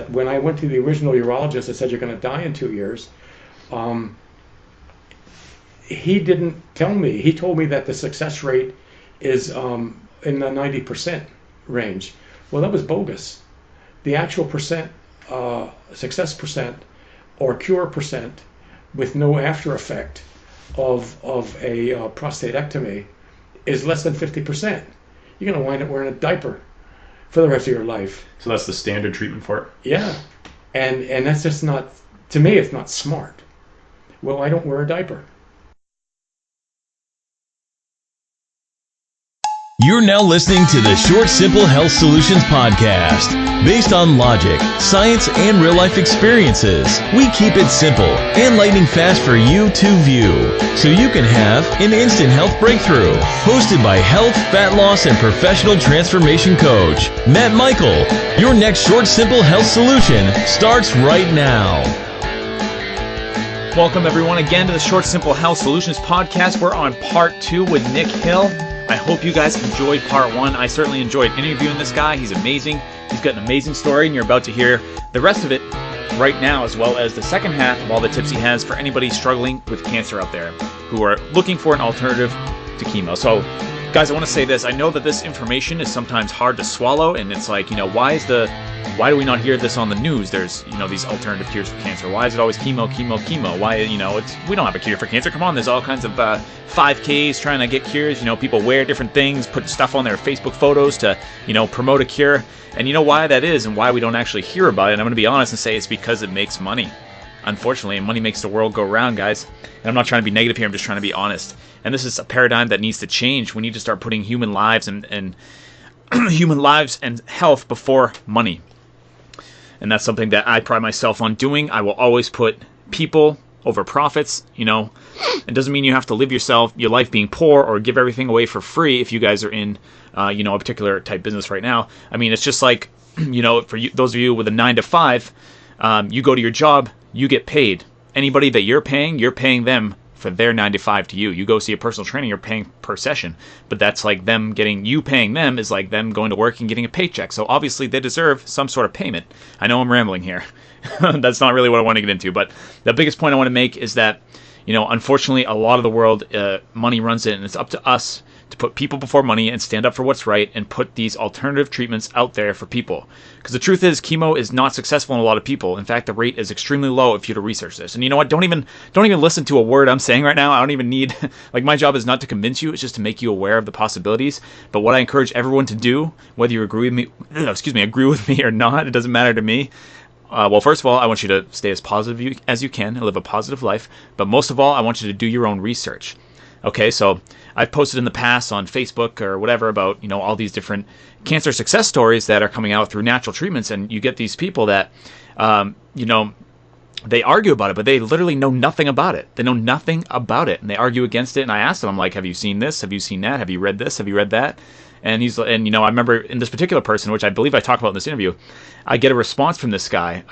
When I went to the original urologist that said you're going to die in 2 years, he didn't tell me. He told me that the success rate is in the 90% range. Well, that was bogus. The actual success percent or cure percent with no after effect of a prostatectomy is less than 50%. You're going to wind up wearing a diaper for the rest of your life. So that's the standard treatment for it? Yeah. And that's just not, to me, it's not smart. Well, I don't wear a diaper. You're now listening to the Short Simple Health Solutions podcast. Based on logic, science, and real-life experiences, we keep it simple and lightning fast for you to view, so you can have an instant health breakthrough. Hosted by health, fat loss, and professional transformation coach, Matt Michael. Your next Short Simple Health Solution starts right now. Welcome, everyone, again to the Short Simple Health Solutions podcast. We're on part 2 with Nick Hill. I hope you guys enjoyed part 1. I certainly enjoyed interviewing this guy. He's amazing. He's got an amazing story, and you're about to hear the rest of it right now, as well as the second half of all the tips he has for anybody struggling with cancer out there who are looking for an alternative to chemo. So, guys, I want to say this. I know that this information is sometimes hard to swallow, and it's like, why do we not hear this on the news? There's, these alternative cures for cancer. Why is it always chemo? Why, we don't have a cure for cancer. Come on, there's all kinds of 5Ks trying to get cures. People wear different things, put stuff on their Facebook photos to, promote a cure. And you know why that is and why we don't actually hear about it? And I'm going to be honest and say it's because it makes money. Unfortunately, and money makes the world go round, guys. And I'm not trying to be negative here. I'm just trying to be honest. And this is a paradigm that needs to change. We need to start putting human lives and human lives and health before money. And that's something that I pride myself on doing. I will always put people over profits. It doesn't mean you have to live your life being poor or give everything away for free if you guys are in, a particular type business right now. I mean, it's just like, for you, those of you with a 9 to 5, you go to your job, you get paid. Anybody that you're paying them for their 9 to 5 to you. You go see a personal trainer, you're paying per session. But that's like you paying them is like them going to work and getting a paycheck. So obviously they deserve some sort of payment. I know I'm rambling here. That's not really what I want to get into. But the biggest point I want to make is that, unfortunately, a lot of the world, money runs it, and it's up to us to put people before money and stand up for what's right and put these alternative treatments out there for people. Because the truth is, chemo is not successful in a lot of people. In fact, the rate is extremely low if you to research this. And you know what? Don't even listen to a word I'm saying right now. I don't even need, my job is not to convince you. It's just to make you aware of the possibilities. But what I encourage everyone to do, whether you agree with me or not, it doesn't matter to me. Well, first of all, I want you to stay as positive as you can and live a positive life. But most of all, I want you to do your own research. Okay, so I've posted in the past on Facebook or whatever about, all these different cancer success stories that are coming out through natural treatments, and you get these people that, they argue about it, but they literally know nothing about it. They know nothing about it, and they argue against it, and I asked them, I'm like, have you seen this? Have you seen that? Have you read this? Have you read that? And I remember in this particular person, which I believe I talked about in this interview, I get a response from this guy.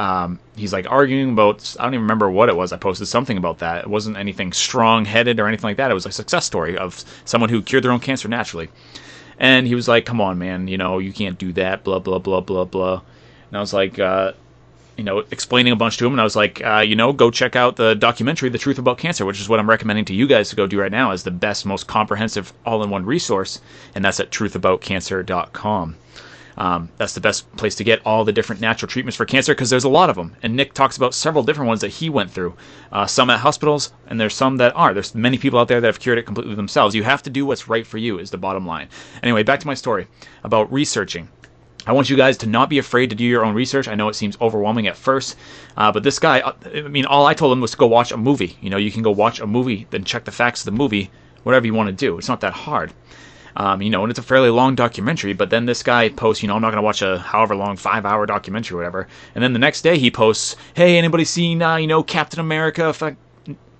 He's like arguing about, I don't even remember what it was. I posted something about that. It wasn't anything strong-headed or anything like that. It was a success story of someone who cured their own cancer naturally. And he was like, come on, man, you can't do that, blah, blah, blah, blah, blah. And I was like, explaining a bunch to him, and I was like, go check out the documentary, The Truth About Cancer, which is what I'm recommending to you guys to go do right now as the best, most comprehensive all-in-one resource, and that's at truthaboutcancer.com. That's the best place to get all the different natural treatments for cancer, because there's a lot of them, and Nick talks about several different ones that he went through, some at hospitals, and there's some that aren't. There's many people out there that have cured it completely themselves. You have to do what's right for you is the bottom line. Anyway, back to my story about researching. I want you guys to not be afraid to do your own research. I know it seems overwhelming at first, but this guy, all I told him was to go watch a movie. You can go watch a movie, then check the facts of the movie, whatever you want to do. It's not that hard. And it's a fairly long documentary, but then this guy posts, I'm not going to watch a however long 5-hour documentary or whatever. And then the next day he posts, hey, anybody seen, Captain America?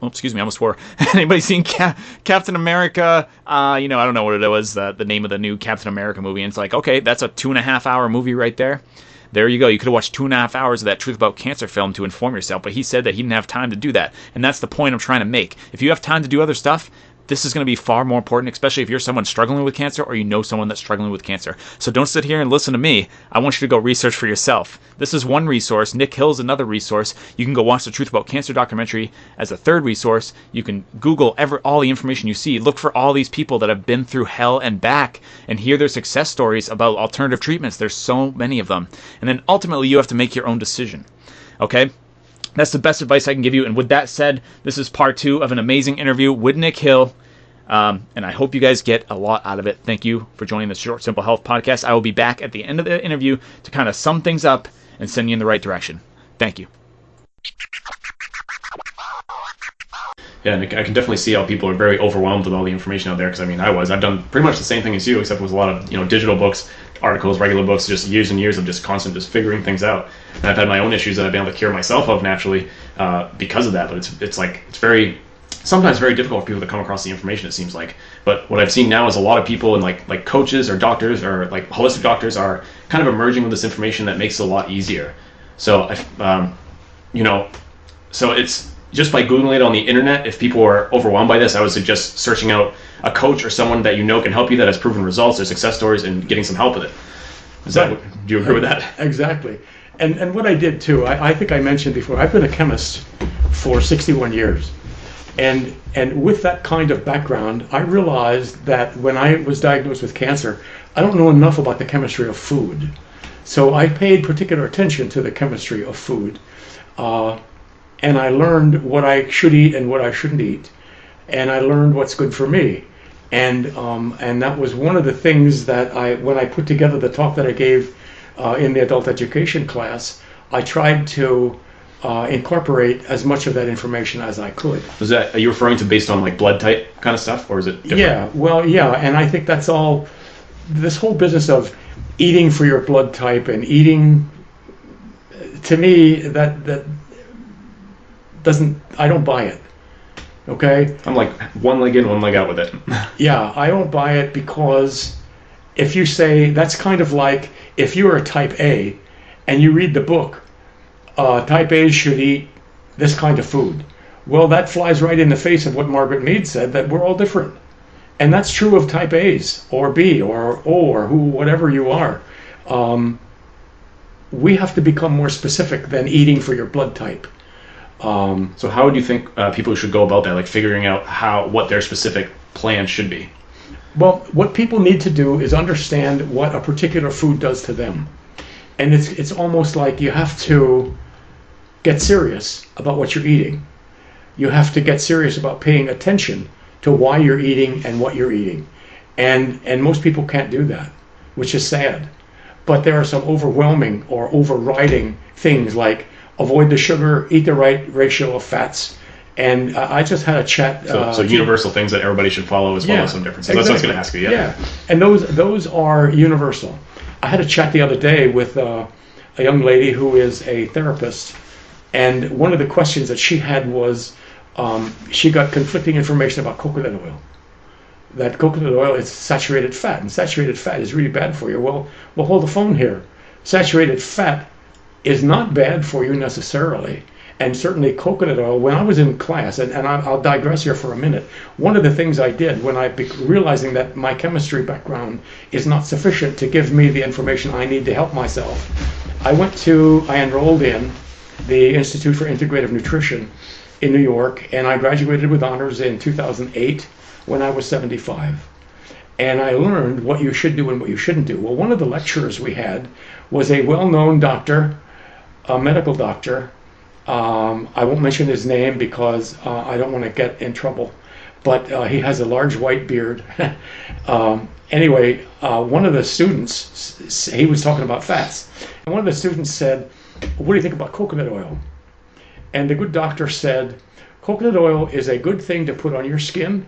Excuse me, I almost swore. Anybody seen Captain America? I don't know what it was, the name of the new Captain America movie. And it's like, okay, that's a 2.5-hour movie right there. There you go. You could have watched 2.5 hours of that Truth About Cancer film to inform yourself, but he said that he didn't have time to do that. And that's the point I'm trying to make. If you have time to do other stuff, this is going to be far more important, especially if you're someone struggling with cancer or you know someone that's struggling with cancer. So don't sit here and listen to me. I want you to go research for yourself. This is one resource. Nick Hill's another resource. You can go watch the Truth About Cancer documentary as a third resource. You can Google all the information you see. Look for all these people that have been through hell and back and hear their success stories about alternative treatments. There's so many of them. And then ultimately you have to make your own decision. Okay? That's the best advice I can give you. And with that said, this is part 2 of an amazing interview with Nick Hill. And I hope you guys get a lot out of it. Thank you for joining the Short Simple Health podcast. I will be back at the end of the interview to kind of sum things up and send you in the right direction. Thank you. Yeah, Nick, I can definitely see how people are very overwhelmed with all the information out there. Because I've done pretty much the same thing as you, except with a lot of digital books, articles, regular books, just years and years of just constant figuring things out. And I've had my own issues that I've been able to cure myself of naturally because of that. But it's very sometimes very difficult for people to come across the information, it seems like. But what I've seen now is a lot of people and like coaches or doctors or like holistic doctors are kind of emerging with this information that makes it a lot easier. So so it's just by Googling it on the internet. If people are overwhelmed by this, I would suggest searching out a coach or someone that can help you, that has proven results or success stories, and getting some help with it. Do you agree with that? Exactly. And what I did too, I think I mentioned before, I've been a chemist for 61 years. And with that kind of background, I realized that when I was diagnosed with cancer, I don't know enough about the chemistry of food. So I paid particular attention to the chemistry of food. And I learned what I should eat and what I shouldn't eat. And I learned what's good for me. And that was one of the things that when I put together the talk that I gave in the adult education class, I tried to incorporate as much of that information as I could. Are you referring to based on like blood type kind of stuff, or is it different? Yeah, well, yeah, and I think that's all. This whole business of eating for your blood type and eating, to me, that doesn't. I don't buy it. Okay. I'm like one leg in, one leg out with it. Yeah, I don't buy it, because if you say, that's kind of like if you're a type A and you read the book, type A's should eat this kind of food. Well, that flies right in the face of what Margaret Mead said, that we're all different. And that's true of type A's or B or O or who, whatever you are. We have to become more specific than eating for your blood type. So how would you think people should go about that, like figuring out what their specific plan should be? Well, what people need to do is understand what a particular food does to them. And it's almost like you have to get serious about what you're eating. You have to get serious about paying attention to why you're eating and what you're eating. And most people can't do that, which is sad. But there are some overwhelming or overriding things like avoid the sugar, eat the right ratio of fats. And I just had a chat. So universal things that everybody should follow as well as some differences. Exactly. That's what I was going to ask you. Yeah, and those are universal. I had a chat the other day with a young lady who is a therapist, and one of the questions that she had was she got conflicting information about coconut oil. That coconut oil is saturated fat, and saturated fat is really bad for you. Well, hold the phone here. Saturated fat is not bad for you necessarily. And certainly coconut oil, when I was in class, and I'll digress here for a minute, one of the things I did when realizing that my chemistry background is not sufficient to give me the information I need to help myself, I enrolled in the Institute for Integrative Nutrition in New York, and I graduated with honors in 2008 when I was 75. And I learned what you should do and what you shouldn't do. Well, one of the lecturers we had was a well-known doctor, a medical doctor. I won't mention his name because I don't want to get in trouble, but he has a large white beard. Anyway, one of the students, he was talking about fats, and one of the students said, "What do you think about coconut oil?" And the good doctor said, "Coconut oil is a good thing to put on your skin.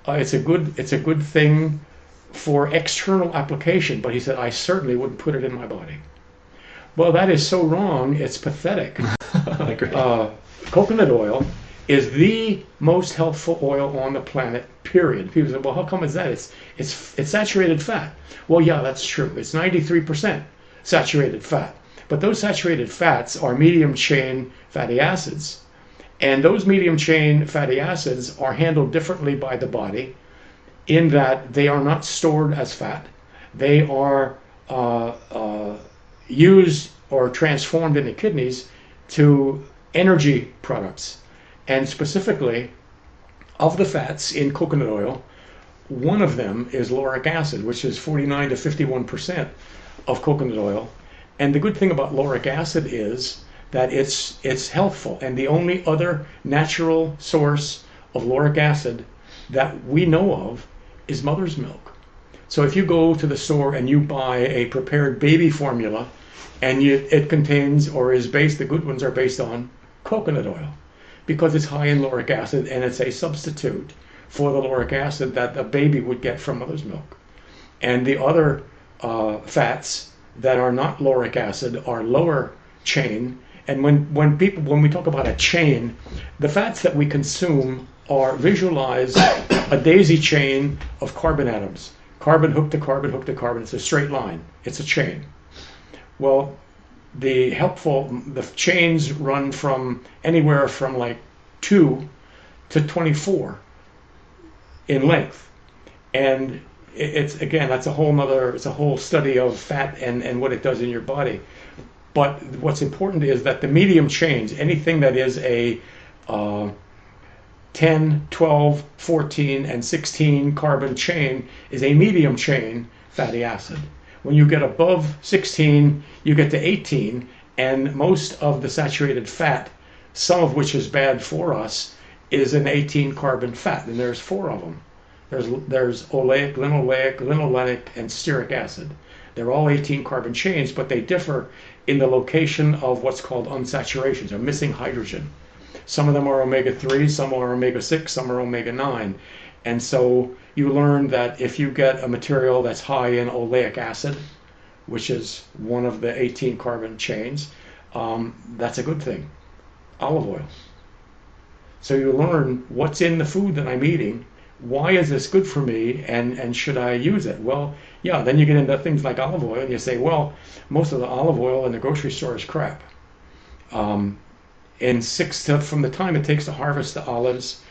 It's a good thing for external application," but he said, "I certainly wouldn't put it in my body." Well, that is so wrong, it's pathetic. I agree. Coconut oil is the most healthful oil on the planet, period. People say, well, how come is that? It's saturated fat. Well, yeah, that's true. It's 93% saturated fat. But those saturated fats are medium chain fatty acids. And those medium chain fatty acids are handled differently by the body in that they are not stored as fat. They are used or transformed in the kidneys to energy products. And specifically, of the fats in coconut oil, one of them is lauric acid, which is 49 to 51% of coconut oil. And the good thing about lauric acid is that it's healthful. And the only other natural source of lauric acid that we know of is mother's milk. So if you go to the store and you buy a prepared baby formula, and it contains or is based, the good ones are based on coconut oil, because it's high in lauric acid and it's a substitute for the lauric acid that the baby would get from mother's milk. And the other fats that are not lauric acid are lower chain. And when we talk about a chain, the fats that we consume are visualize a daisy chain of carbon atoms. Carbon hooked to carbon hooked to carbon. It's a straight line. It's a chain. Well, the chains run from anywhere from like 2 to 24 in length. And it's, again, that's it's a whole study of fat and what it does in your body. But what's important is that the medium chains, anything that is a 10, 12, 14, and 16 carbon chain is a medium chain fatty acid. When you get above 16, you get to 18, and most of the saturated fat, some of which is bad for us, is an 18 carbon fat, and there's 4 of them. There's oleic, linoleic, linolenic, and stearic acid. They're all 18 carbon chains, but they differ in the location of what's called unsaturations, or missing hydrogen. Some of them are omega-3, some are omega-6, some are omega-9. And so you learn that if you get a material that's high in oleic acid, which is one of the 18 carbon chains, that's a good thing. Olive oil. So you learn what's in the food that I'm eating, why is this good for me, and should I use it? Well, yeah, then you get into things like olive oil, and you say, well, most of the olive oil in the grocery store is crap. From the time it takes to harvest the olives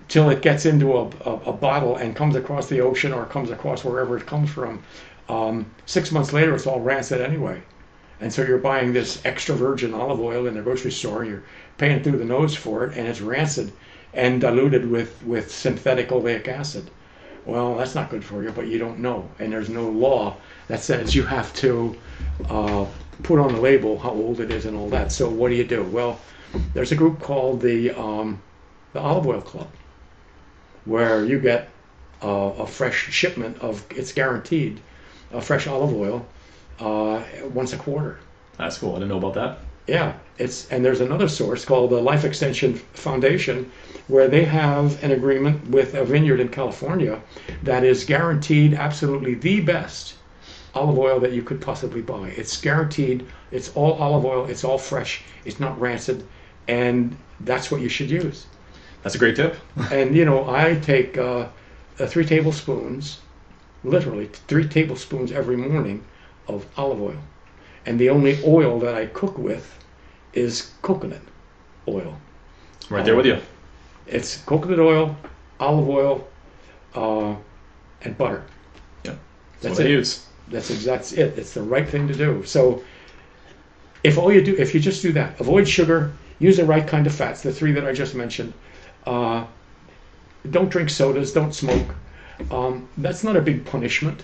till it gets into a bottle and comes across the ocean or comes across wherever it comes from, 6 months later it's all rancid anyway. And so you're buying this extra virgin olive oil in the grocery store, you're paying through the nose for it, and it's rancid and diluted with synthetic oleic acid. Well, that's not good for you, but you don't know. And there's no law that says you have to put on the label how old it is and all that. So what do? Well, there's a group called the Olive Oil Club, where you get a fresh shipment of, it's guaranteed, fresh olive oil once a quarter. That's cool. I didn't know about that. Yeah, and there's another source called the Life Extension Foundation, where they have an agreement with a vineyard in California that is guaranteed absolutely the best olive oil that you could possibly buy. It's guaranteed. It's all olive oil. It's all fresh. It's not rancid, and that's what you should use. That's a great tip. And I take 3 tablespoons, literally 3 tablespoons every morning of olive oil, and the only oil that I cook with is coconut oil. Right there with you. It's coconut oil, olive oil, and butter. Yeah, that's what it. I use. That's it. It's the right thing to do. So if you just do that, avoid sugar, use the right kind of fats, the 3 that I just mentioned. Don't drink sodas, don't smoke. That's not a big punishment.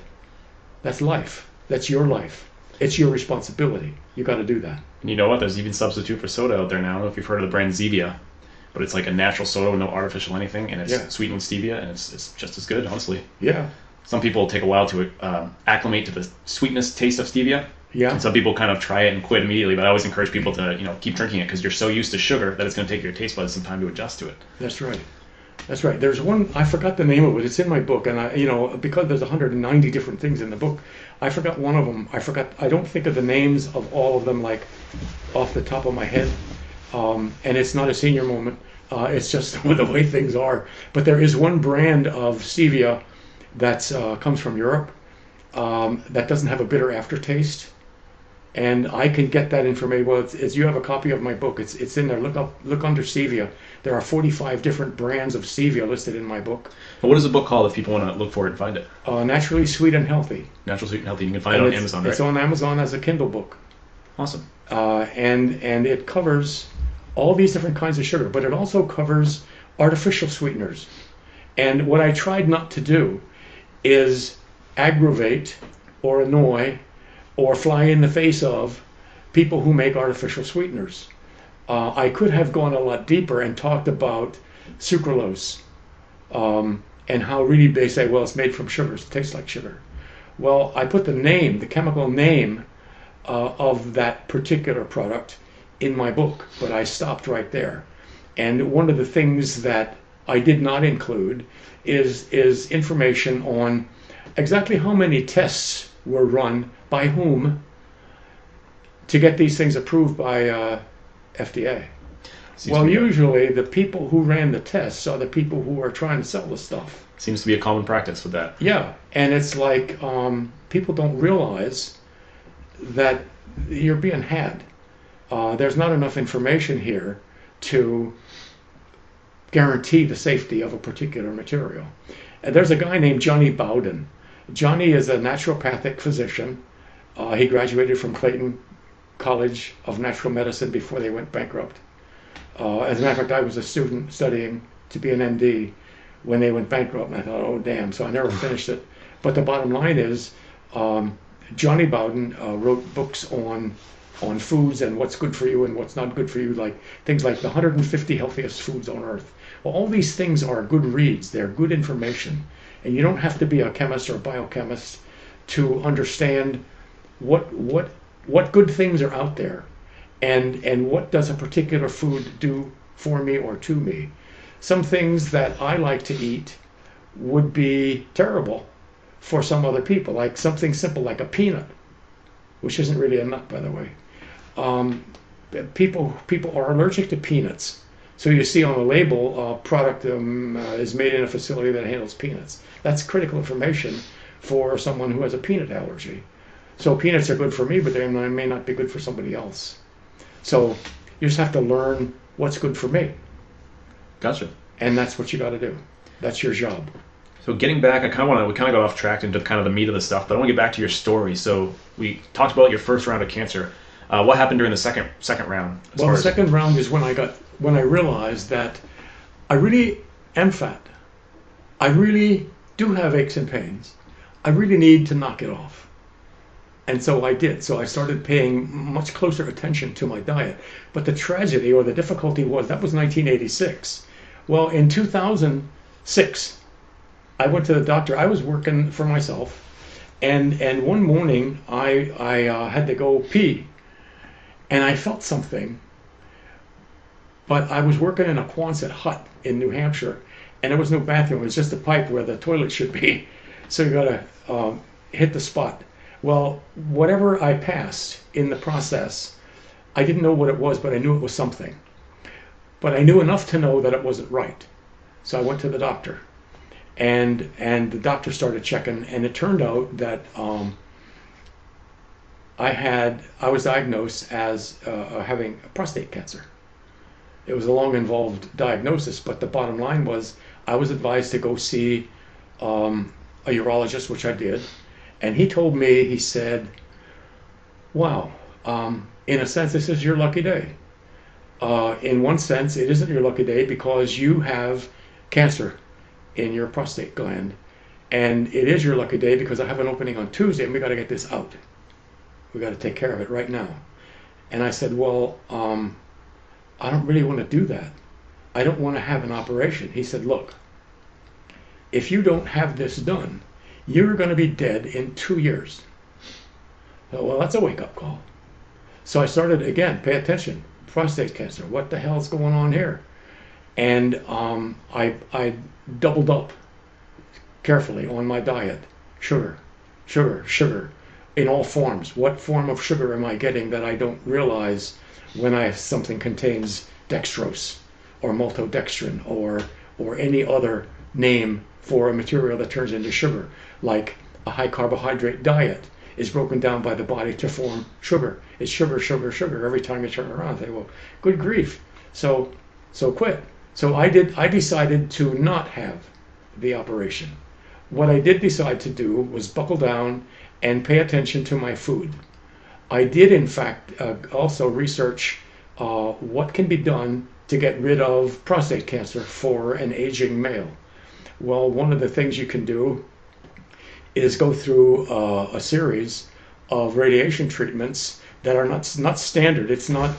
That's life. That's your life. It's your responsibility. You got to do that. And you know what? There's even substitute for soda out there now. I don't know if you've heard of the brand Zevia, but it's like a natural soda with no artificial anything, and it's sweetened with stevia, and it's just as good, honestly. Yeah. Some people take a while to acclimate to the sweetness taste of stevia. Yeah. And some people kind of try it and quit immediately, but I always encourage people to keep drinking it because you're so used to sugar that it's going to take your taste buds some time to adjust to it. That's right. That's right. There's one, I forgot the name of it. It's in my book, and because there's 190 different things in the book, I forgot one of them. I don't think of the names of all of them like off the top of my head, and it's not a senior moment. It's just the way things are. But there is one brand of stevia that comes from Europe that doesn't have a bitter aftertaste. And I can get that information. Well, it's you have a copy of my book. It's in there. Look under stevia. There are 45 different brands of stevia listed in my book. And what is the book called if people want to look for it and find it? Naturally Sweet and Healthy. Natural, Sweet, and Healthy. You can find it on Amazon, right? It's on Amazon as a Kindle book. Awesome. And it covers all these different kinds of sugar, but it also covers artificial sweeteners. And what I tried not to do is aggravate or annoy or fly in the face of people who make artificial sweeteners. I could have gone a lot deeper and talked about sucralose and how really they say, well, it's made from sugars, it tastes like sugar. Well, I put the chemical name of that particular product in my book, but I stopped right there. And one of the things that I did not include is information on exactly how many tests were run by whom to get these things approved by FDA. Well, usually the people who ran the tests are the people who are trying to sell the stuff. Seems to be a common practice with that. Yeah, and it's like people don't realize that you're being had. There's not enough information here to guarantee the safety of a particular material. And there's a guy named Johnny Bowden. Johnny is a naturopathic physician. He graduated from Clayton College of Natural Medicine before they went bankrupt. As a matter of fact, I was a student studying to be an MD when they went bankrupt, and I thought, oh damn, so I never finished it. But the bottom line is, Johnny Bowden wrote books on foods and what's good for you and what's not good for you, like things like the 150 healthiest foods on earth. Well, all these things are good reads, they're good information, and you don't have to be a chemist or a biochemist to understand what good things are out there and what does a particular food do for me or to me. Some things that I like to eat would be terrible for some other people, like something simple like a peanut, which isn't really a nut, by the way. People are allergic to peanuts. So you see on the label, product is made in a facility that handles peanuts. That's critical information for someone who has a peanut allergy. So peanuts are good for me, but they may not be good for somebody else. So you just have to learn what's good for me. Gotcha. And that's what you got to do. That's your job. So getting back, we kind of got off track into kind of the meat of the stuff, but I want to get back to your story. So we talked about your first round of cancer. What happened during the second round? Well, the second round is when I realized that I really am fat. I really do have aches and pains. I really need to knock it off. And so I did. So I started paying much closer attention to my diet. But the tragedy or the difficulty was, that was 1986. Well, in 2006, I went to the doctor. I was working for myself. And one morning, I had to go pee. And I felt something. But I was working in a Quonset hut in New Hampshire. And there was no bathroom. It was just a pipe where the toilet should be. So you got to hit the spot. Well, whatever I passed in the process, I didn't know what it was, but I knew it was something. But I knew enough to know that it wasn't right. So I went to the doctor. And the doctor started checking, and it turned out that I was diagnosed as having prostate cancer. It was a long, involved diagnosis, but the bottom line was I was advised to go see a urologist, which I did. And he told me, he said, wow, in a sense, this is your lucky day. In one sense, it isn't your lucky day because you have cancer in your prostate gland. And it is your lucky day because I have an opening on Tuesday and we got to get this out. We got to take care of it right now. And I said, well, I don't really want to do that. I don't want to have an operation. He said, look, if you don't have this done, you're going to be dead in 2 years. Well, that's a wake-up call. So I started, again, pay attention. Prostate cancer, what the hell's going on here? And I doubled up carefully on my diet. Sugar, in all forms. What form of sugar am I getting that I don't realize when something contains dextrose or maltodextrin or any other name for a material that turns into sugar, like a high carbohydrate diet is broken down by the body to form sugar. It's sugar, sugar, sugar every time you turn around. I say, well, good grief. So quit. So I decided to not have the operation. What I did decide to do was buckle down and pay attention to my food. I did, in fact, also research what can be done to get rid of prostate cancer for an aging male. Well, one of the things you can do is go through a series of radiation treatments that are not standard. It's not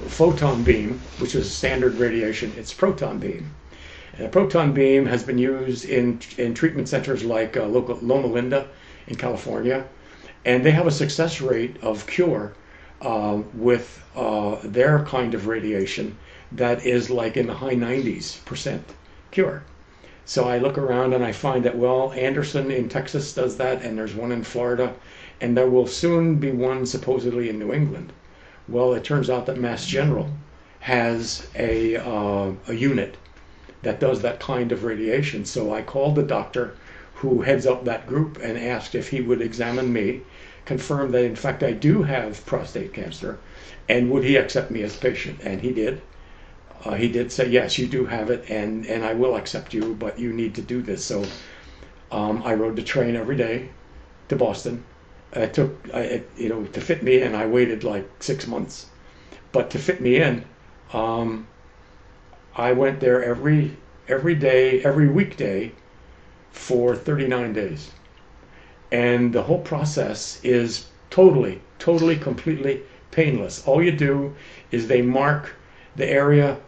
photon beam, which is standard radiation. It's proton beam. And a proton beam has been used in treatment centers like Loma Linda in California, and they have a success rate of cure with their kind of radiation that is like in the high 90s% cure. So I look around and I find that, well, Anderson in Texas does that, and there's one in Florida, and there will soon be one supposedly in New England. Well, it turns out that Mass General has a unit that does that kind of radiation. So I called the doctor who heads up that group and asked if he would examine me, confirm that in fact I do have prostate cancer, and would he accept me as a patient. And he did. He did say, yes, you do have it, and I will accept you, but you need to do this. So I rode the train every day to Boston. It took, to fit me in, I waited like 6 months. But to fit me in, I went there every day, every weekday for 39 days. And the whole process is totally, completely painless. All you do is they mark the area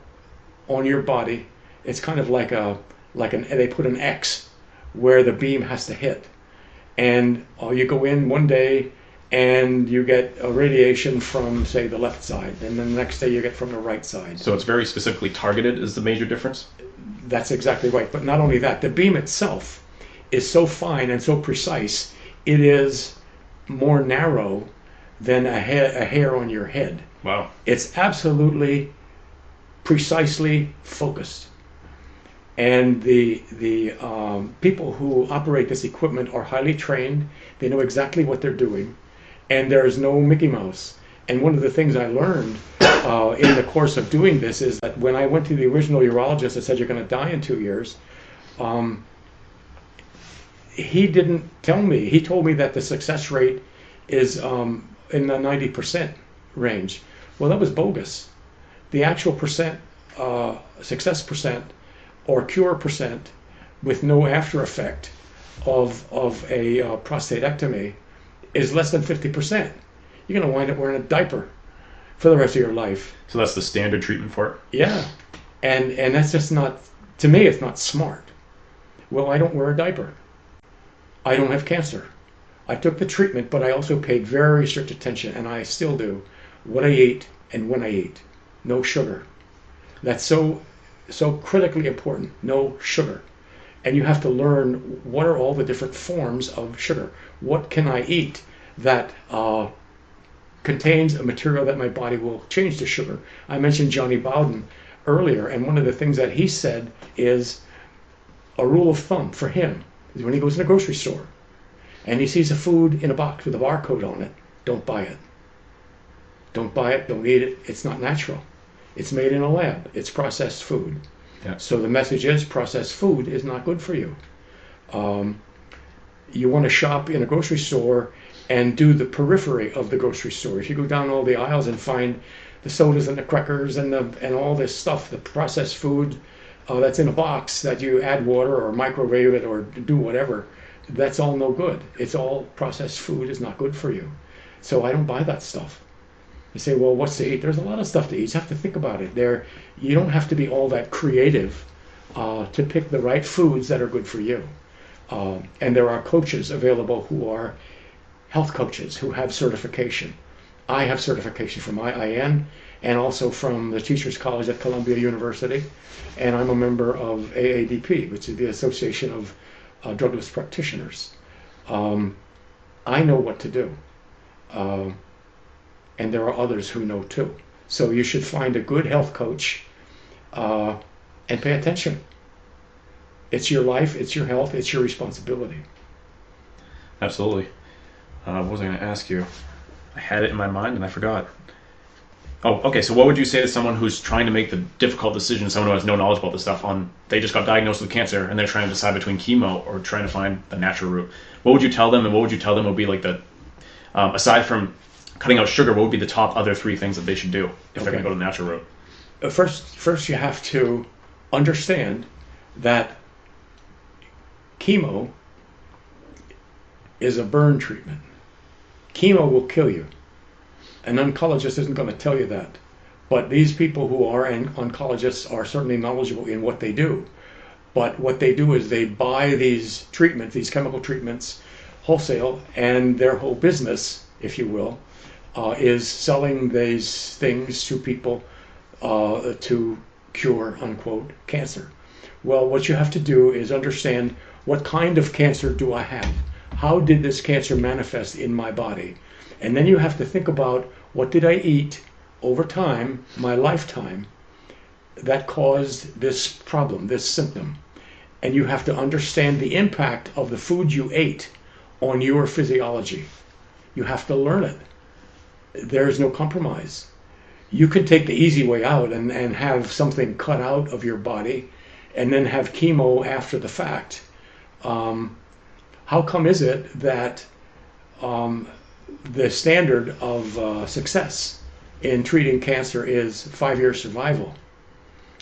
on your body. It's kind of like they put an X where the beam has to hit. And you go in one day and you get a radiation from, say, the left side, and then the next day you get from the right side. So it's very specifically targeted is the major difference? That's exactly right. But not only that, the beam itself is so fine and so precise, it is more narrow than a hair on your head. Wow. It's absolutely precisely focused. And the people who operate this equipment are highly trained. They know exactly what they're doing. And there is no Mickey Mouse. And one of the things I learned in the course of doing this is that when I went to the original urologist that said you're going to die in 2 years, he didn't tell me. He told me that the success rate is in the 90% range. Well, that was bogus. The actual success percent or cure percent with no after effect of a prostatectomy is less than 50%. You're going to wind up wearing a diaper for the rest of your life. So that's the standard treatment for it? Yeah. And that's just not, to me, it's not smart. Well, I don't wear a diaper. I don't have cancer. I took the treatment, but I also paid very strict attention, and I still do, what I ate and when I ate. No sugar. That's so critically important. No sugar. And you have to learn what are all the different forms of sugar. What can I eat that contains a material that my body will change to sugar? I mentioned Johnny Bowden earlier, and one of the things that he said is a rule of thumb for him is when he goes in a grocery store and he sees a food in a box with a barcode on it, don't buy it. Don't buy it, don't eat it. It's not natural. It's made in a lab. It's processed food. Yeah. So the message is processed food is not good for you. You want to shop in a grocery store and do the periphery of the grocery store. If you go down all the aisles and find the sodas and the crackers and all this stuff, the processed food that's in a box that you add water or microwave it or do whatever, that's all no good. It's all processed food is not good for you. So I don't buy that stuff. You say, well, what's to eat? There's a lot of stuff to eat. You just have to think about it. You don't have to be all that creative to pick the right foods that are good for you. And there are coaches available who are health coaches who have certification. I have certification from IIN and also from the Teachers College at Columbia University. And I'm a member of AADP, which is the Association of Drugless Practitioners. I know what to do. And there are others who know too. So you should find a good health coach and pay attention. It's your life, it's your health, it's your responsibility. Absolutely. What was I going to ask you? I had it in my mind and I forgot. Oh, okay. So what would you say to someone who's trying to make the difficult decision, someone who has no knowledge about this stuff, they just got diagnosed with cancer and they're trying to decide between chemo or trying to find the natural route? What would you tell them, and what would you tell them would be like the, aside from cutting out sugar, what would be the top other 3 things that they should do if they're going to go the natural route? First, you have to understand that chemo is a burn treatment. Chemo will kill you. An oncologist isn't going to tell you that. But these people who are oncologists are certainly knowledgeable in what they do. But what they do is they buy these treatments, these chemical treatments, wholesale, and their whole business, if you will, is selling these things to people to cure, unquote, cancer. Well, what you have to do is understand, what kind of cancer do I have? How did this cancer manifest in my body? And then you have to think about, what did I eat over time, my lifetime, that caused this problem, this symptom? And you have to understand the impact of the food you ate on your physiology. You have to learn it. There's no compromise. You could take the easy way out and have something cut out of your body and then have chemo after the fact. How come is it that the standard of success in treating cancer is 5-year survival?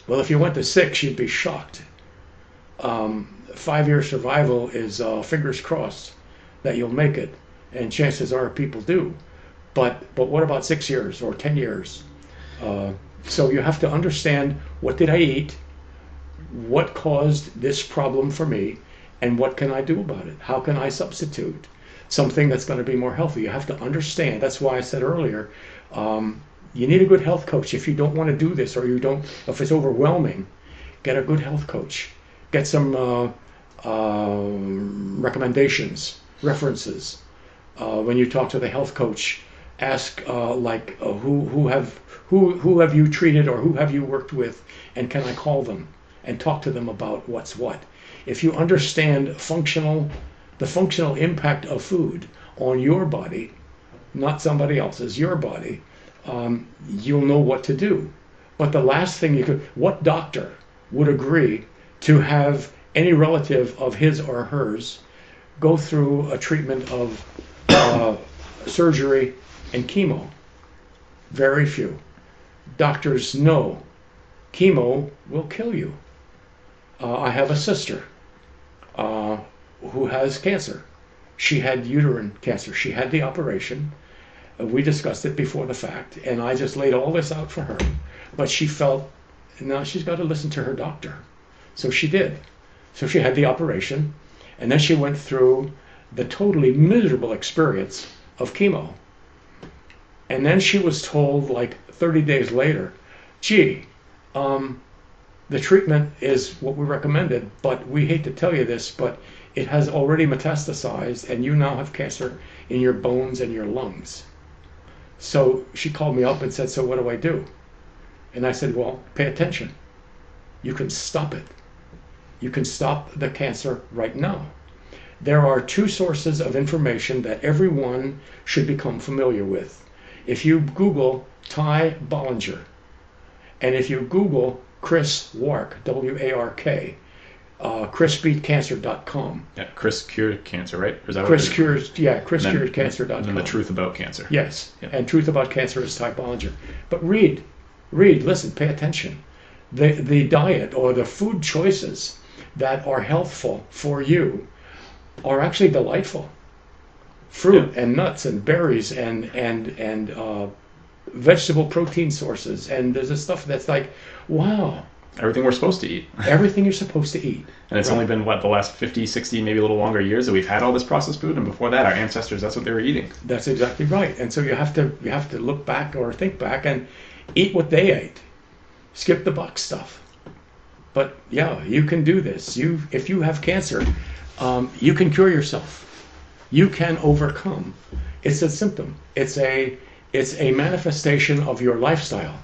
Well, if you went to 6, you'd be shocked. 5-year survival is fingers crossed that you'll make it, and chances are people do. But what about 6 years or 10 years? So you have to understand, what did I eat? What caused this problem for me? And what can I do about it? How can I substitute something that's going to be more healthy? You have to understand. That's why I said earlier, you need a good health coach. If you don't want to do this, or if it's overwhelming, get a good health coach. Get some recommendations, references. When you talk to the health coach, ask who have you treated, or who have you worked with, and can I call them and talk to them about what's what? If you understand the functional impact of food on your body, not somebody else's, your body, you'll know what to do. But the last thing what doctor would agree to have any relative of his or hers go through a treatment of surgery and chemo? Very few. Doctors know chemo will kill you. I have a sister who has cancer. She had uterine cancer. She had the operation. We discussed it before the fact, and I just laid all this out for her. But she felt, now she's got to listen to her doctor. So she did. So she had the operation, and then she went through the totally miserable experience of chemo. And then she was told, like 30 days later, gee, the treatment is what we recommended, but we hate to tell you this, but it has already metastasized, and you now have cancer in your bones and your lungs. So she called me up and said, so what do I do? And I said, well, pay attention. You can stop it. You can stop the cancer right now. There are 2 sources of information that everyone should become familiar with. If you Google Ty Bollinger, and if you Google Chris Wark, W-A-R-K, chrisbeatcancer.com. Yeah, Chris cured cancer, right? Or is that Chris cured cancer.com. And the truth about cancer. Yes, yeah. And truth about cancer is Ty Bollinger. But read, listen, pay attention. The diet or the food choices that are healthful for you are actually delightful. Fruit and nuts and berries and vegetable protein sources, and there's this stuff that's like, wow. Everything we're supposed to eat. Everything you're supposed to eat. And it's only been, the last 50, 60, maybe a little longer years that we've had all this processed food, and before that, our ancestors, that's what they were eating. That's exactly right. And so you have to look back or think back and eat what they ate. Skip the box stuff. But yeah, you can do this. If you have cancer, you can cure yourself. You can overcome. It's a symptom. It's a manifestation of your lifestyle.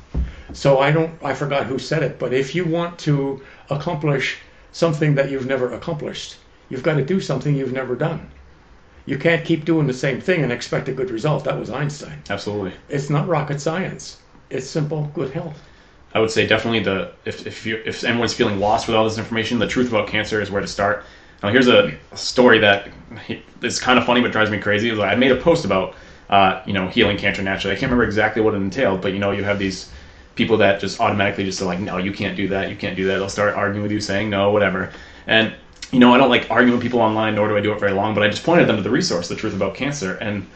So I forgot who said it, but if you want to accomplish something that you've never accomplished, you've got to do something you've never done. You can't keep doing the same thing and expect a good result. That was Einstein. Absolutely. It's not rocket science. It's simple good health. I would say definitely if anyone's feeling lost with all this information, the truth about cancer is where to start. Now, here's a story that is kind of funny but drives me crazy. I made a post about healing cancer naturally. I can't remember exactly what it entailed, but you have these people that just automatically just say like, no, you can't do that, you can't do that. They'll start arguing with you, saying no, whatever. And I don't like arguing with people online, nor do I do it very long, but I just pointed them to the resource, The Truth About Cancer. And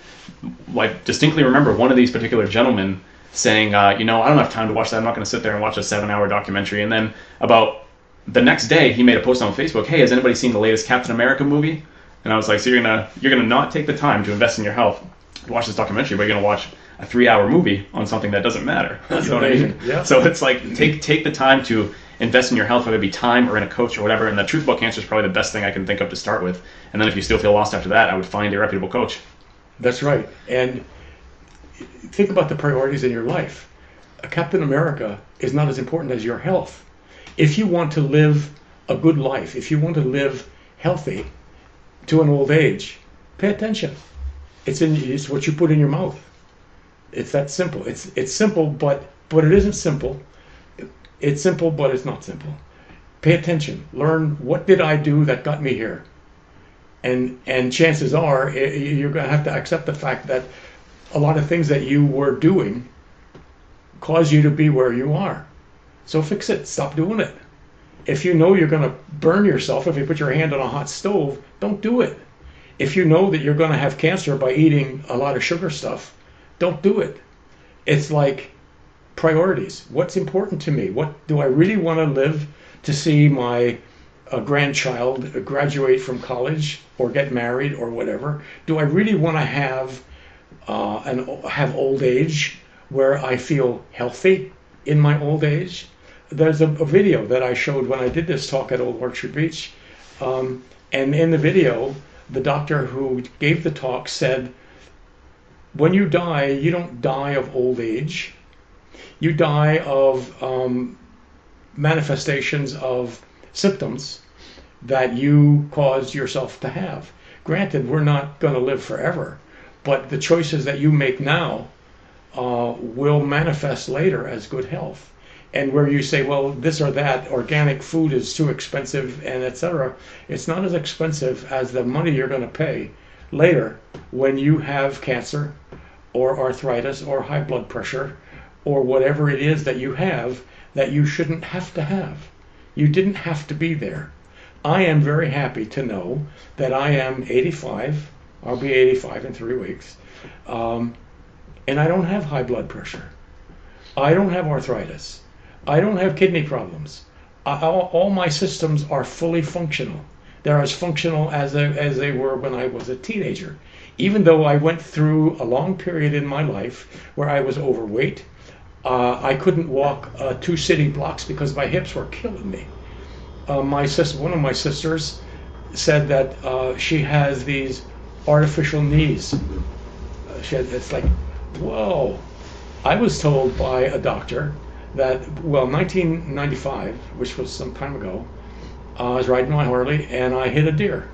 I distinctly remember one of these particular gentlemen saying, I don't have time to watch that. I'm not going to sit there and watch a 7-hour documentary. And then about the next day, he made a post on Facebook, hey, has anybody seen the latest Captain America movie? And I was like, so you're gonna not take the time to invest in your health to watch this documentary, but you're going to watch a 3-hour movie on something that doesn't matter. That's what I mean? Yeah. So it's like, take the time to invest in your health, whether it be time or in a coach or whatever. And The Truth About Cancer is probably the best thing I can think of to start with. And then if you still feel lost after that, I would find a reputable coach. That's right. And think about the priorities in your life. Captain America is not as important as your health. If you want to live a good life, if you want to live healthy to an old age, pay attention. It's what you put in your mouth. It's that simple. It's simple, but it isn't simple. It's simple, but it's not simple. Pay attention. Learn, what did I do that got me here? And chances are you're going to have to accept the fact that a lot of things that you were doing cause you to be where you are. So fix it. Stop doing it. If you know you're going to burn yourself if you put your hand on a hot stove, don't do it. If you know that you're going to have cancer by eating a lot of sugar stuff, don't do it. It's like priorities. What's important to me? What do I really want to live to see my grandchild graduate from college or get married or whatever? Do I really want to have old age where I feel healthy in my old age? There's a video that I showed when I did this talk at Old Orchard Beach. And in the video, the doctor who gave the talk said, when you die, you don't die of old age. You die of manifestations of symptoms that you caused yourself to have. Granted, we're not going to live forever, but the choices that you make now will manifest later as good health. And where you say, well, this or that, organic food is too expensive, and etc., it's not as expensive as the money you're going to pay later when you have cancer or arthritis or high blood pressure or whatever it is that you have that you shouldn't have to have. You didn't have to be there. I am very happy to know that I am 85. I'll be 85 in 3 weeks. And I don't have high blood pressure. I don't have arthritis. I don't have kidney problems. All my systems are fully functional. They're as functional as they were when I was a teenager. Even though I went through a long period in my life where I was overweight, I couldn't walk 2 city blocks because my hips were killing me. One of my sisters said that she has these artificial knees. It's like, whoa. I was told by a doctor that, 1995, which was some time ago, I was riding my Harley and I hit a deer.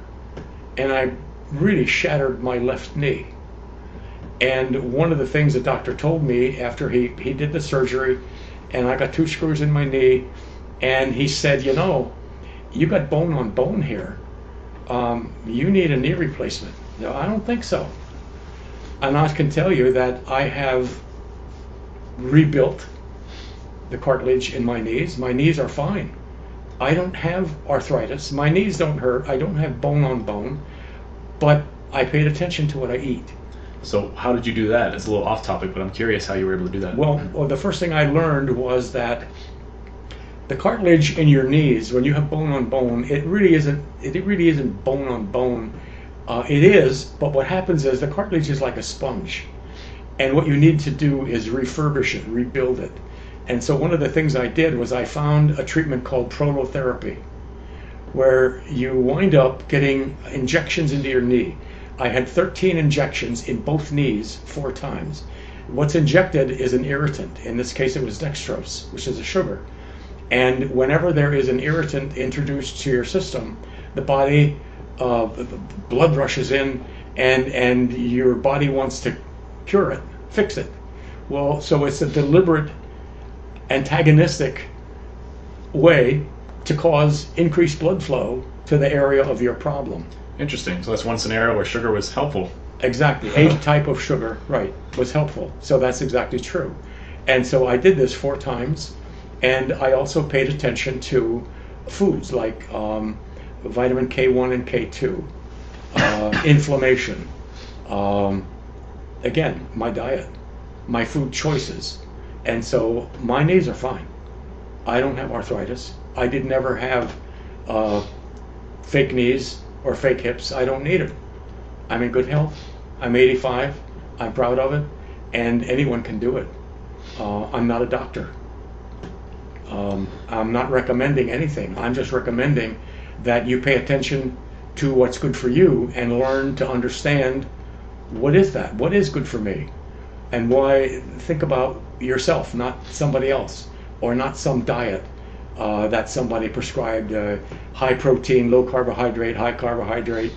And I really shattered my left knee. And one of the things the doctor told me after he did the surgery, and I got 2 screws in my knee, and he said, you got bone on bone here. You need a knee replacement. No, I don't think so. And I can tell you that I have rebuilt the cartilage in my knees. My knees are fine. I don't have arthritis. My knees don't hurt. I don't have bone on bone, but I paid attention to what I eat. So how did you do that? It's a little off topic, but I'm curious how you were able to do that. Well, the first thing I learned was that the cartilage in your knees, when you have bone on bone, it really isn't bone on bone. It is, but what happens is the cartilage is like a sponge. And what you need to do is refurbish it, rebuild it. And so one of the things I did was I found a treatment called prolotherapy, where you wind up getting injections into your knee. I had 13 injections in both knees 4 times. What's injected is an irritant. In this case, it was dextrose, which is a sugar. And whenever there is an irritant introduced to your system, the body, blood rushes in and your body wants to cure it, fix it. Well, so it's a deliberate antagonistic way to cause increased blood flow to the area of your problem. Interesting. So that's one scenario where sugar was helpful. Exactly. A type of sugar, right, was helpful. So that's exactly true. And so I did this 4 times, and I also paid attention to foods like vitamin K1 and K2, inflammation, again, my diet, my food choices. And so my knees are fine. I don't have arthritis. I did never have fake knees or fake hips. I don't need it. I'm in good health. I'm 85. I'm proud of it, and anyone can do it. I'm not a doctor. I'm not recommending anything. I'm just recommending that you pay attention to what's good for you and learn to understand what is that? What is good for me? And why? Think about yourself, not somebody else, or not some diet that somebody prescribed, high protein, low carbohydrate, high carbohydrate,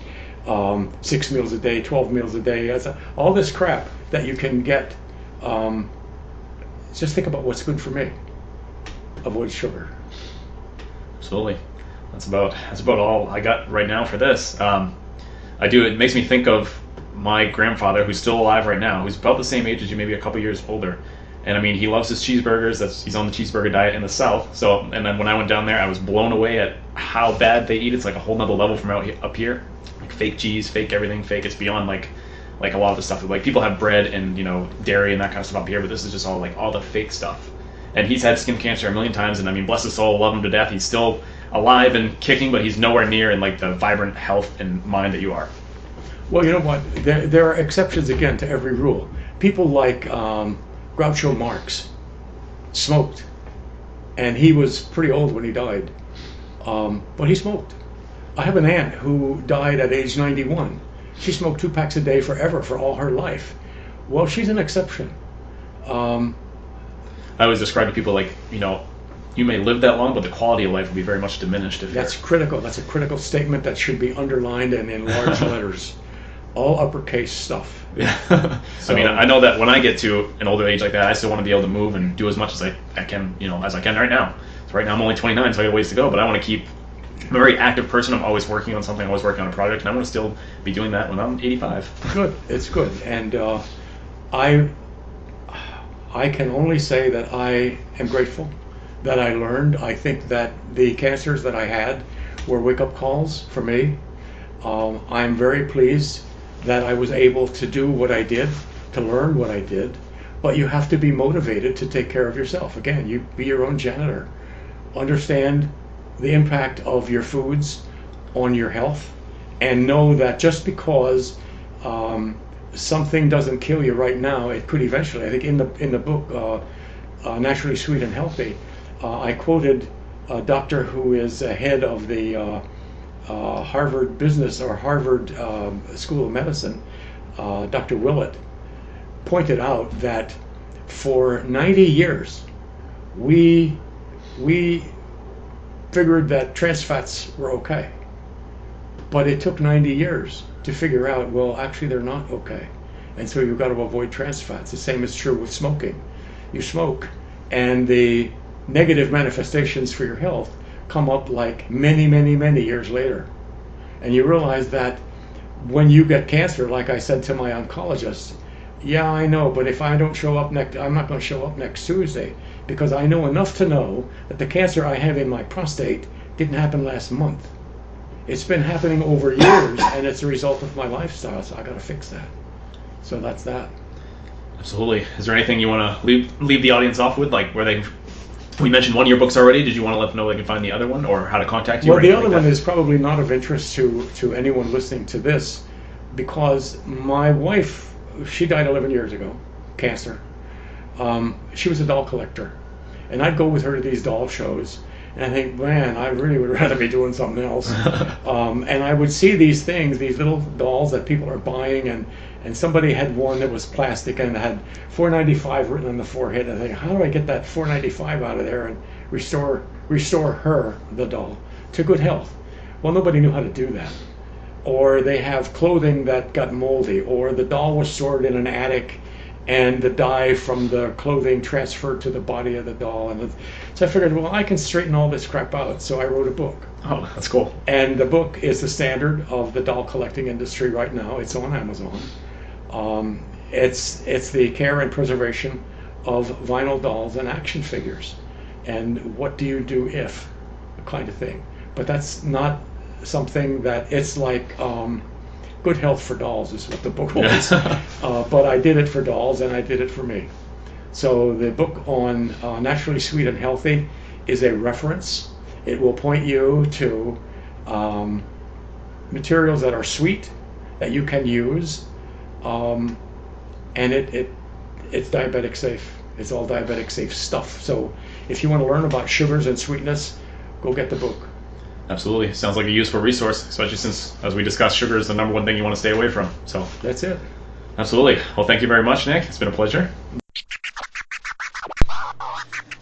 6 meals a day, 12 meals a day, all this crap that you can get. Just think about what's good for me. Avoid sugar. Absolutely. That's about all I got right now for this. It makes me think of my grandfather, who's still alive right now, who's about the same age as you, maybe a couple years older. And I mean, he loves his cheeseburgers. He's on the cheeseburger diet in the South. So, and then when I went down there, I was blown away at how bad they eat. It's like a whole nother level from up here. Like fake cheese, fake everything, fake. It's beyond like a lot of the stuff. Like people have bread and dairy and that kind of stuff up here, but this is just all like all the fake stuff. And he's had skin cancer a million times, and I mean, bless his soul, love him to death. He's still alive and kicking, but he's nowhere near in like the vibrant health and mind that you are. Well, you know what? There are exceptions again to every rule. People like Groucho Marx smoked, and he was pretty old when he died, but he smoked. I have an aunt who died at age 91. She smoked 2 packs a day forever for all her life. Well, she's an exception. I always describe to people like, you may live that long, but the quality of life will be very much diminished. That's critical. That's a critical statement that should be underlined and in large letters. All uppercase stuff. Yeah. So, I mean, I know that when I get to an older age like that, I still want to be able to move and do as much as I can, as I can right now. So right now I'm only 29, so I got a ways to go, but I want to keep. I'm a very active person. I'm always working on something. I'm always working on a project, and I want to still be doing that when I'm 85. Good. It's good. And I can only say that I am grateful that I learned. I think that the cancers that I had were wake-up calls for me. I'm very pleased that I was able to do what I did, to learn what I did, but you have to be motivated to take care of yourself. Again, you be your own janitor. Understand the impact of your foods on your health, and know that just because something doesn't kill you right now, it could eventually. I think in the book, Naturally Sweet and Healthy, I quoted a doctor who is head of the Harvard Business or Harvard School of Medicine, Dr. Willett, pointed out that for 90 years we figured that trans fats were okay, but it took 90 years to figure out, well, actually they're not okay, and so you've got to avoid trans fats. The same is true with smoking. You smoke, and the negative manifestations for your health come up like many, many, many years later. And you realize that when you get cancer, like I said to my oncologist, yeah, I know, but if I don't show up I'm not going to show up next Tuesday, because I know enough to know that the cancer I have in my prostate didn't happen last month. It's been happening over years, and it's a result of my lifestyle, so I got to fix that. So that's that. Absolutely. Is there anything you want to leave the audience off with, like where we mentioned one of your books already. Did you want to let them know they can find the other one, or how to contact you? Well, the other one is probably not of interest to anyone listening to this, because my wife, she died 11 years ago, cancer. She was a doll collector, and I'd go with her to these doll shows, and I think, man, I really would rather be doing something else. And I would see these things, these little dolls that people are buying, and somebody had one that was plastic and had $4.95 written on the forehead. And I think, how do I get that $4.95 out of there and restore her, the doll, to good health? Well, nobody knew how to do that. or they have clothing that got moldy, or the doll was stored in an attic and the dye from the clothing transferred to the body of the doll. And so I figured, well, I can straighten all this crap out. So I wrote a book. Oh, that's cool. And the book is the standard of the doll collecting industry right now. It's on Amazon. It's the care and preservation of vinyl dolls and action figures. And what do you do if kind of thing. But that's not something that it's like good health for dolls is what the book was. But I did it for dolls and I did it for me. So the book on Naturally Sweet and Healthy is a reference. It will point you to materials that are sweet that you can use, and it's diabetic safe. It's all diabetic safe stuff. So if you want to learn about sugars and sweetness, go get the book. Absolutely. Sounds like a useful resource, especially since, as we discussed, sugar is the number one thing you want to stay away from. So that's it. Absolutely. Well, thank you very much, Nick. It's been a pleasure.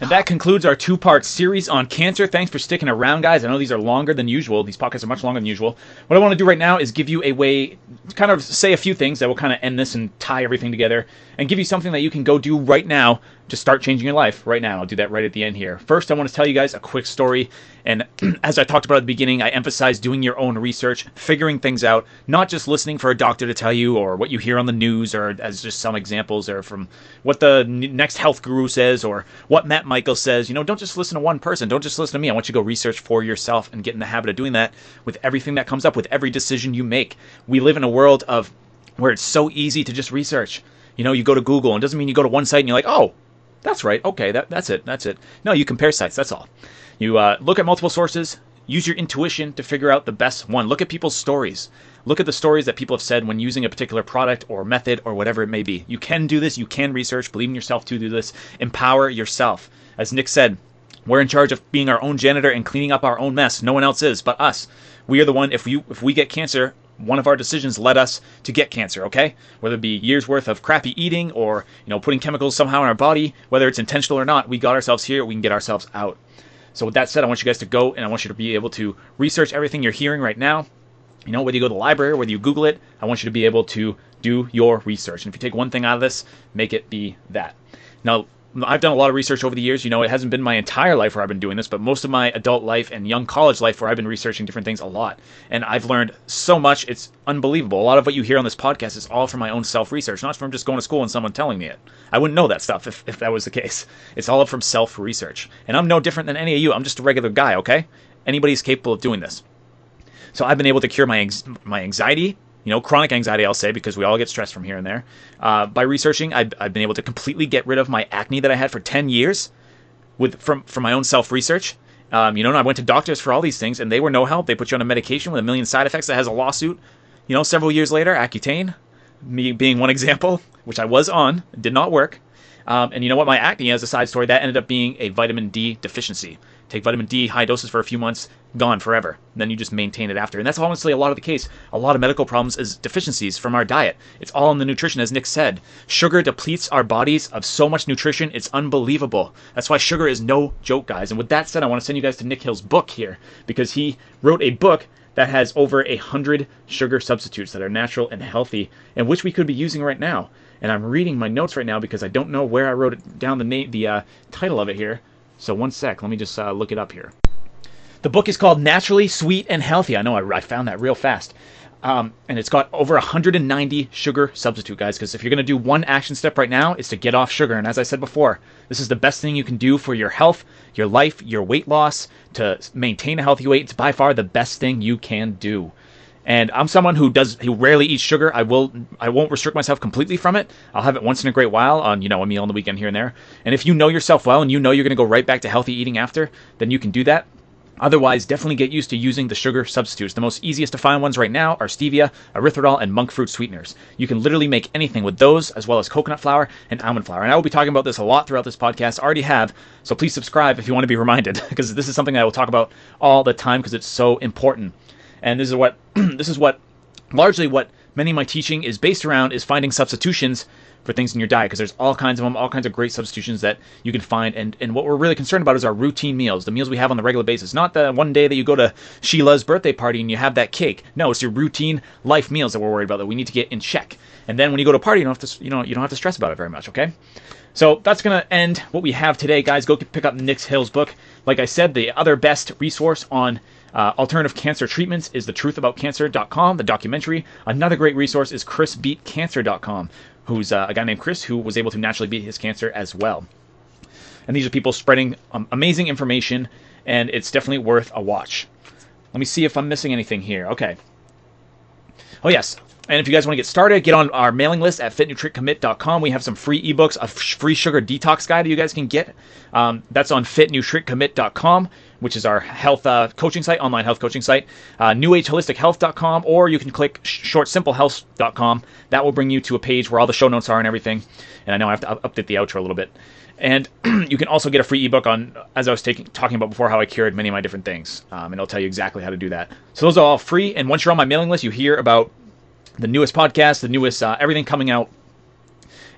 And that concludes our two-part series on cancer. Thanks for sticking around, guys. I know these are longer than usual. These podcasts are much longer than usual. What I want to do right now is give you a way to kind of say a few things that will kind of end this and tie everything together and give you something that you can go do right now to start changing your life right now. I'll do that right at the end here. First, I want to tell you guys a quick story. And as I talked about at the beginning, I emphasize doing your own research, figuring things out, not just listening for a doctor to tell you or what you hear on the news or as just some examples or from what the next health guru says or what Matt Michael says. You know, don't just listen to one person. Don't just listen to me. I want you to go research for yourself and get in the habit of doing that with everything that comes up, with every decision you make. We live in a world of where it's so easy to just research. You know, you go to Google and it doesn't mean you go to one site and you're like, oh, that's right. Okay, that's it. No, you compare sites. That's all. You look at multiple sources. Use your intuition to figure out the best one. Look at people's stories. Look at the stories that people have said when using a particular product or method or whatever it may be. You can do this. You can research. Believe in yourself to do this. Empower yourself. As Nick said, we're in charge of being our own janitor and cleaning up our own mess. No one else is but us. We are the one, if we get cancer, one of our decisions led us to get cancer, okay? Whether it be years worth of crappy eating or, you know, putting chemicals somehow in our body, whether it's intentional or not, we got ourselves here, we can get ourselves out. So with that said, I want you guys to go and I want you to be able to research everything you're hearing right now. You know, whether you go to the library or whether you Google it, I want you to be able to do your research. And if you take one thing out of this, make it be that. Now, I've done a lot of research over the years. You know, it hasn't been my entire life where I've been doing this, but most of my adult life and young college life where I've been researching different things a lot. And I've learned so much, it's unbelievable. A lot of what you hear on this podcast is all from my own self-research, not from just going to school and someone telling me it. I wouldn't know that stuff if that was the case. It's all from self-research. And I'm no different than any of you. I'm just a regular guy, okay? Anybody's capable of doing this. So I've been able to cure my anxiety, you know, chronic anxiety, I'll say, because we all get stressed from here and there. By researching, I've been able to completely get rid of my acne that I had for 10 years from my own self-research. You know, and I went to doctors for all these things, and they were no help. They put you on a medication with a million side effects that has a lawsuit. You know, several years later, Accutane, me being one example, which I was on, did not work. And you know what? My acne, as a side story, that ended up being a vitamin D deficiency. Take vitamin D, high doses for a few months, gone forever. And then you just maintain it after. And that's honestly a lot of the case. A lot of medical problems is deficiencies from our diet. It's all in the nutrition, as Nick said. Sugar depletes our bodies of so much nutrition, it's unbelievable. That's why sugar is no joke, guys. And with that said, I want to send you guys to Nick Hill's book here, because he wrote a book that has over 100 sugar substitutes that are natural and healthy, and which we could be using right now. And I'm reading my notes right now because I don't know where I wrote it down, the title of it here. So one sec, let me just look it up here. The book is called Naturally Sweet and Healthy. I know I found that real fast. And it's got over 190 sugar substitute, guys, because if you're going to do one action step right now, it's to get off sugar. And as I said before, this is the best thing you can do for your health, your life, your weight loss, to maintain a healthy weight. It's by far the best thing you can do. And I'm someone who rarely eats sugar. I won't restrict myself completely from it. I'll have it once in a great while on, you know, a meal on the weekend here and there. And if you know yourself well and you know you're going to go right back to healthy eating after, then you can do that. Otherwise, definitely get used to using the sugar substitutes. The most easiest to find ones right now are stevia, erythritol, and monk fruit sweeteners. You can literally make anything with those, as well as coconut flour and almond flour. And I will be talking about this a lot throughout this podcast. I already have, so please subscribe if you want to be reminded, because this is something I will talk about all the time because it's so important. And this is largely what many of my teaching is based around is finding substitutions for things in your diet, because there's all kinds of them, all kinds of great substitutions that you can find. And what we're really concerned about is our routine meals, the meals we have on the regular basis. Not the one day that you go to Sheila's birthday party and you have that cake. No, it's your routine life meals that we're worried about, that we need to get in check. And then when you go to a party, you don't have to stress about it very much, okay? So that's going to end what we have today, guys. Go pick up Nick Hill's book. Like I said, the other best resource on alternative cancer treatments is thetruthAboutCancer.com, the documentary. Another great resource is ChrisBeatCancer.com, who's a guy named Chris who was able to naturally beat his cancer as well. And these are people spreading amazing information, and it's definitely worth a watch. Let me see if I'm missing anything here. Okay. Oh, yes. And if you guys want to get started, get on our mailing list at fitnutriccommit.com. We have some free ebooks, a free sugar detox guide that you guys can get. That's on fitnutriccommit.com, which is our health coaching site, online health coaching site. newageholistichealth.com, or you can click shortsimplehealth.com. That will bring you to a page where all the show notes are and everything. And I know I have to update the outro a little bit. And you can also get a free ebook on, as I was talking about before, how I cured many of my different things. And it'll tell you exactly how to do that. So those are all free. And once you're on my mailing list, you hear about the newest podcast, the newest everything coming out.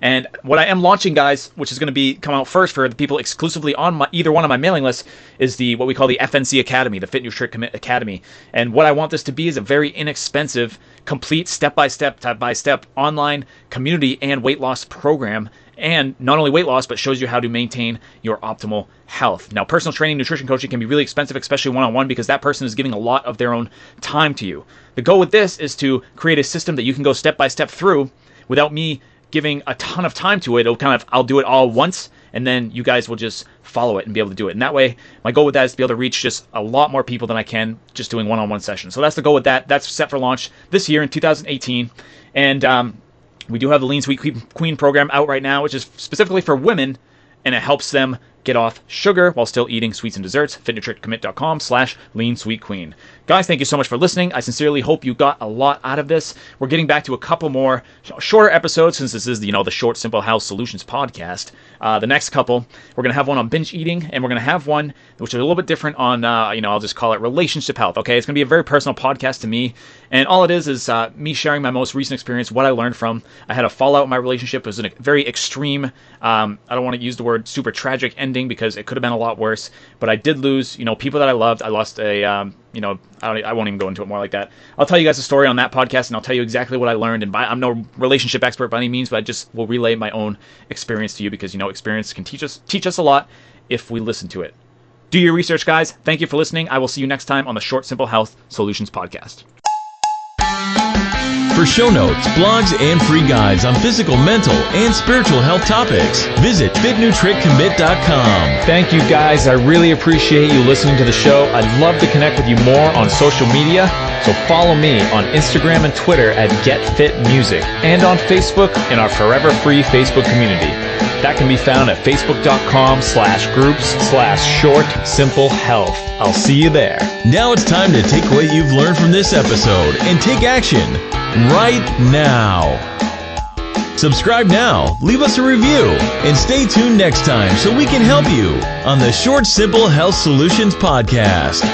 And what I am launching, guys, which is going to come out first for the people exclusively on either one of my mailing lists, is what we call the FNC Academy, the Fit Nutric Commit Academy. And what I want this to be is a very inexpensive, complete step-by-step online community and weight loss program. And not only weight loss, but shows you how to maintain your optimal health. Now, personal training, nutrition coaching can be really expensive, especially one-on-one, because that person is giving a lot of their own time to you. The goal with this is to create a system that you can go step-by-step through without me giving a ton of time to it. I'll do it all once, and then you guys will just follow it and be able to do it. And that way, my goal with that is to be able to reach just a lot more people than I can just doing one-on-one sessions. So that's the goal with that. That's set for launch this year in 2018. And we do have the Lean Sweet Queen program out right now, which is specifically for women, and it helps them get off sugar while still eating sweets and desserts. fitnutriccommit.com/leansweetqueen. Guys, thank you so much for listening. I sincerely hope you got a lot out of this. We're getting back to a couple more shorter episodes, since this is the Short Simple Health Solutions podcast. The next couple, we're going to have one on binge eating, and we're going to have one which is a little bit different on, I'll just call it relationship health. Okay, it's going to be a very personal podcast to me, and all it is me sharing my most recent experience, what I learned from. I had a fallout in my relationship. It was a very extreme, I don't want to use the word super tragic ending, because it could have been a lot worse, but I did lose, people that I loved. I lost I won't even go into it more like that. I'll tell you guys a story on that podcast, and I'll tell you exactly what I learned. And I'm no relationship expert by any means, but I just will relay my own experience to you, because experience can teach us a lot if we listen to it. Do your research, guys. Thank you for listening. I will see you next time on the Short Simple Health Solutions podcast. For show notes, blogs, and free guides on physical, mental, and spiritual health topics, visit fitnutriccommit.com. Thank you, guys. I really appreciate you listening to the show. I'd love to connect with you more on social media, so follow me on Instagram and Twitter at GetFitMusic, and on Facebook in our Forever Free Facebook community. That can be found at facebook.com/groups/shortsimplehealth. I'll see you there. Now it's time to take what you've learned from this episode and take action right now. Subscribe now, leave us a review, and stay tuned next time so we can help you on the Short Simple Health Solutions podcast.